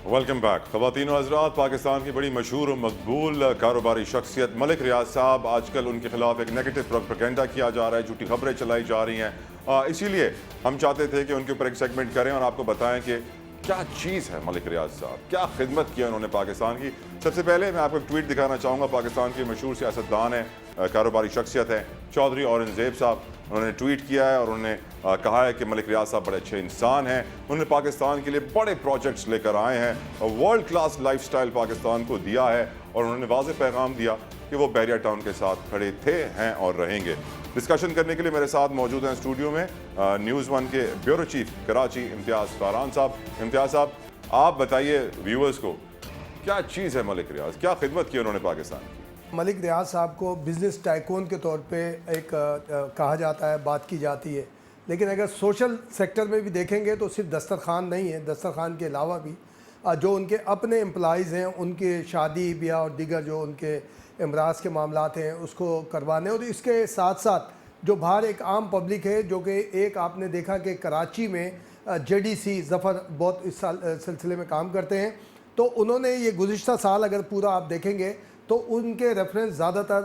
Welcome back. ख़वातीन और हज़रात, पाकिस्तान की बड़ी मशहूर और मकबूल कारोबारी शख्सियत मलिक रियाज साहब, आजकल उनके खिलाफ एक नेगेटिव प्रोपेगेंडा किया जा रहा है, झूठी खबरें चलाई जा रही हैं। इसीलिए हम चाहते थे कि उनके ऊपर एक सेगमेंट करें और आपको बताएं कि क्या चीज़ है मलिक रियाज साहब, क्या खिदमत किया उन्होंने पाकिस्तान की। सबसे पहले मैं आपको एक ट्वीट दिखाना चाहूँगा। पाकिस्तान के मशहूर सियासतदान हैं, कारोबारी शख्सियत हैं, चौधरी औरंगज़ेब साहब। उन्होंने ट्वीट किया है और उन्होंने कहा है कि मलिक रियाज साहब बड़े अच्छे इंसान हैं। उन्होंने पाकिस्तान के लिए बड़े प्रोजेक्ट्स लेकर आए हैं, वर्ल्ड क्लास लाइफस्टाइल पाकिस्तान को दिया है और उन्होंने वाज़ेह पैगाम दिया कि वो बैरिया टाउन के साथ खड़े थे, हैं और रहेंगे। डिस्कशन करने के लिए मेरे साथ मौजूद हैं स्टूडियो में न्यूज़ वन के ब्यूरो चीफ कराची इम्तियाज़ फरहान साहब। इम्तियाज़ साहब, आप बताइए व्यूअर्स को, क्या चीज़ है मलिक रियाज, क्या खिदमत की उन्होंने पाकिस्तान की? मलिक रियाज साहब को बिज़नेस टाइकून के तौर पे एक कहा जाता है, बात की जाती है। लेकिन अगर सोशल सेक्टर में भी देखेंगे तो सिर्फ दस्तरखान नहीं है, दस्तरखान के अलावा भी जो उनके अपने एम्प्लॉइज़ हैं, उनके शादी ब्याह और दीगर जो उनके अमराज के मामलात हैं उसको करवाने, और इसके साथ साथ जो बाहर एक आम पब्लिक है, जो कि एक आपने देखा कि कराची में JDC ज़फ़र बहुत इस सिलसिले में काम करते हैं। तो उन्होंने ये गुज़िश्ता साल अगर पूरा आप देखेंगे तो उनके रेफरेंस ज़्यादातर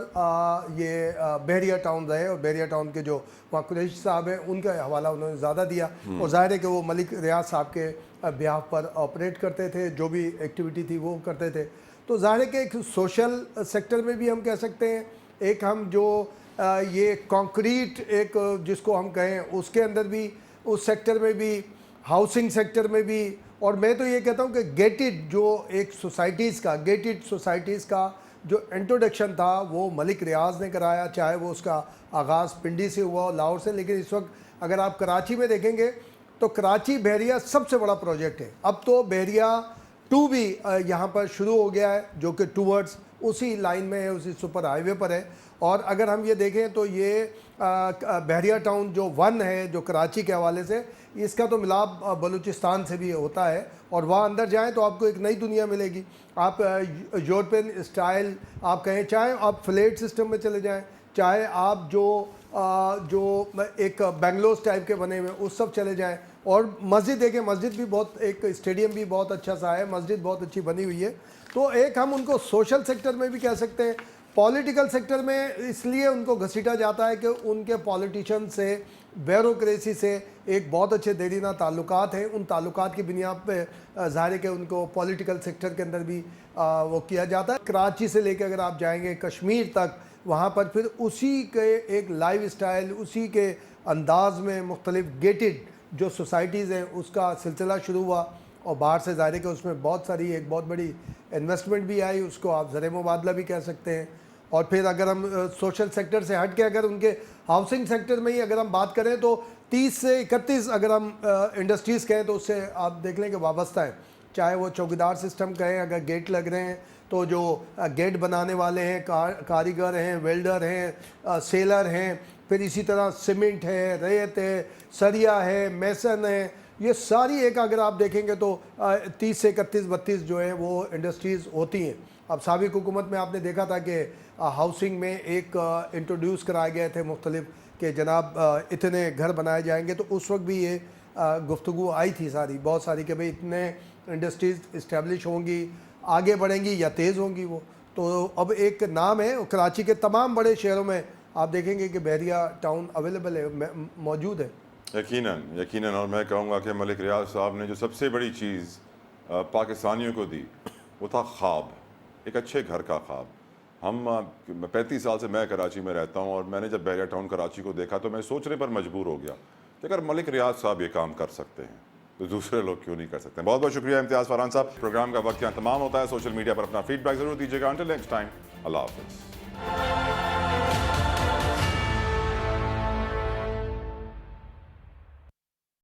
ये बहरिया टाउन रहे, और बहरिया टाउन के जो वहाँ कुरैशी साहब हैं उनका हवाला उन्होंने ज़्यादा दिया। और ज़ाहिर है कि वो मलिक रियाज साहब के ब्याह पर ऑपरेट करते थे, जो भी एक्टिविटी थी वो करते थे। तो ज़ाहिर है कि एक सोशल सेक्टर में भी हम कह सकते हैं, एक हम जो ये कंक्रीट एक जिसको हम कहें उसके अंदर भी, उस सेक्टर में भी, हाउसिंग सेक्टर में भी। और मैं तो ये कहता हूँ कि गेटेड जो एक सोसाइटीज़ का, गेटेड सोसाइटीज़ का जो इंट्रोडक्शन था वो मलिक रियाज ने कराया, चाहे वो उसका आगाज़ पिंडी से हुआ, लाहौर से। लेकिन इस वक्त अगर आप कराची में देखेंगे तो कराची बहरिया सबसे बड़ा प्रोजेक्ट है। अब तो बहरिया 2 भी यहाँ पर शुरू हो गया है, जो कि टूवर्ड्स उसी लाइन में है, उसी सुपर हाईवे पर है। और अगर हम ये देखें तो ये बहरिया टाउन जो 1 है, जो कराची के हवाले से, इसका तो मिलाप बलूचिस्तान से भी होता है। और वहाँ अंदर जाएं तो आपको एक नई दुनिया मिलेगी। आप यूरोपियन स्टाइल आप कहें, चाहे आप फ्लैट सिस्टम में चले जाएं, चाहे आप जो एक बेंगलोर टाइप के बने हुए उस सब चले जाएं। और मस्जिद देखें, मस्जिद भी बहुत, एक स्टेडियम भी बहुत अच्छा सा है, मस्जिद बहुत अच्छी बनी हुई है। तो एक हम उनको सोशल सेक्टर में भी कह सकते हैं। पॉलिटिकल सेक्टर में इसलिए उनको घसीटा जाता है कि उनके पॉलिटिशियन से, ब्यूरोक्रेसी से एक बहुत अच्छे देरीना ताल्लुकात हैं। उन ताल्लुकात की बुनियाद पे ज़ाहिर है कि उनको पॉलिटिकल सेक्टर के अंदर भी वो किया जाता है। कराची से लेकर अगर आप जाएंगे कश्मीर तक, वहाँ पर फिर उसी के एक लाइफ स्टाइल, उसी के अंदाज में मुख्तलिफ गेटेड जो सोसाइटीज़ हैं उसका सिलसिला शुरू हुआ। और बाहर से ज़ाहिर है कि उसमें बहुत सारी, एक बहुत बड़ी इन्वेस्टमेंट भी आई, उसको आप ज़र मुबादला भी कह सकते हैं। और फिर अगर हम सोशल सेक्टर से हट के अगर उनके हाउसिंग सेक्टर में ही अगर हम बात करें तो 30 से 31 अगर हम इंडस्ट्रीज़ कहें तो उससे आप देख लें कि वाबस्ता है। चाहे वो चौकीदार सिस्टम कहें, अगर गेट लग रहे हैं तो जो गेट बनाने वाले हैं, कारीगर हैं, वेल्डर हैं, सेलर हैं, फिर इसी तरह सीमेंट है, रेत है, सरिया है, मेसन है, ये सारी एक अगर आप देखेंगे तो 30 से 31-32 जो है वो इंडस्ट्रीज़ होती हैं। अब साबिक हुकूमत में आपने देखा था कि हाउसिंग में एक इंट्रोड्यूस कराए गए थे मुख्तलिफ कि जनाब इतने घर बनाए जाएंगे। तो उस वक्त भी ये गुफ्तगू आई थी सारी, बहुत सारी, कि भाई इतने इंडस्ट्रीज़ इस्टेब्लिश होंगी, आगे बढ़ेंगी या तेज़ होंगी वो। तो अब एक नाम है, कराची के तमाम बड़े शहरों में आप देखेंगे कि बहरिया टाउन अवेलेबल है, मौजूद है। यकीनन। और मैं कहूँगा कि मलिक रियाज साहब ने जो सबसे बड़ी चीज़ पाकिस्तानियों को दी वो था ख्वाब, एक अच्छे घर का ख्वाब। हम 35 साल से मैं कराची में रहता हूँ और मैंने जब बहरिया टाउन कराची को देखा तो मैं सोचने पर मजबूर हो गया कि अगर मलिक रियाज साहब ये काम कर सकते हैं तो दूसरे लोग क्यों नहीं कर सकते। बहुत बहुत शुक्रिया इम्तियाज़ फरहान साहब। प्रोग्राम का वक्त यहाँ तमाम होता है। सोशल मीडिया पर अपना फीडबैक ज़रूर दीजिएगा। अंटिल नेक्स्ट टाइम, अल्लाह हाफ़िज़।